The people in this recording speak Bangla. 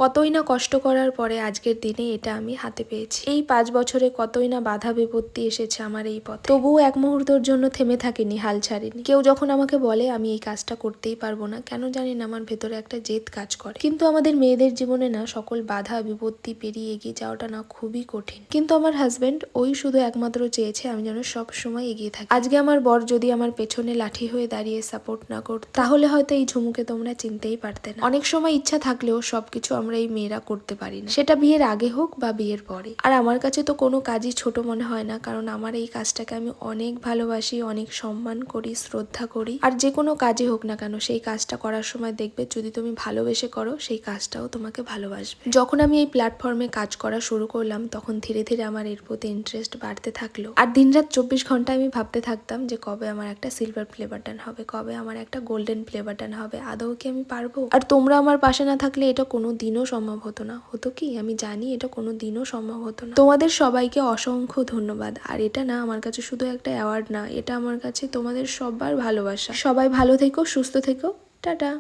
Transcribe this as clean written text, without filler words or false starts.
কতই না কষ্ট করার পরে আজকের দিনে এটা আমি হাতে পেয়েছি। এই 5 বছরে কতই না বাধা বিপত্তি এসেছে আমার এই পথে, তবুও এক মুহূর্তের জন্য থেমে থাকিনি, হাল ছাড়িনি। কেউ যখন আমাকে বলে আমি এই কাজটা করতেই পারবো না, কেন জানি না আমার ভেতরে একটা জেদ কাজ করে। কিন্তু আমাদের মেয়েদের জীবনে না সকল বাধা বিপত্তি পেরিয়ে এগিয়ে যাওয়াটা না খুবই কঠিন। কিন্তু আমার হাজবেন্ড ওই শুধু একমাত্র চেয়েছে আমি যেন সব সময় এগিয়ে থাকি। আজকে আমার বর যদি আমার পেছনে লাঠি হয়ে দাঁড়িয়ে সাপোর্ট না করত, তাহলে হয়তো এই ঝুমুকে তোমরা চিনতেই পারতে না। অনেক সময় ইচ্ছা থাকলেও সবকিছু আমরা এই মেয়েরা করতে পারি না, সেটা বিয়ের আগে হোক বা বিয়ের পরে। আর আমার কাছে তো কোনো কাজই ছোট মনে হয় না, কারণ আমার এই কাজটাকে আমি অনেক ভালোবাসি, অনেক সম্মান করি, শ্রদ্ধা করি। আর যে কোনো কাজই হোক না কেন, সেই কাজটা করার সময় দেখবে যদি তুমি ভালোবেসে করো, সেই কাজটাও তোমাকে ভালোবাসবে। যখন আমি এই প্ল্যাটফর্মে কাজ করা শুরু করলাম, তখন ধীরে ধীরে আমার এর প্রতি ইন্টারেস্ট বাড়তে থাকলো। আর দিনরাত 24 ঘন্টা আমি ভাবতে থাকতাম যে কবে আমার একটা সিলভার প্লে বাটন হবে, কবে আমার একটা গোল্ডেন প্লে বাটন হবে, আদৌ কি আমি পারবো? আর তোমরা আমার পাশে না থাকলে এটা কোনো দিনও সম্ভব হতো না। হতো কি, আমি জানি এটা কোনো দিনও সম্ভব হতো না। তোমাদের সবাইকে অসংখ্য ধন্যবাদ। আর এটা না আমার কাছে শুধু একটা অ্যাওয়ার্ড না, এটা আমার কাছে তোমাদের সবার ভালোবাসা। সবাই ভালো থেকো, সুস্থ থেকো, টাটা।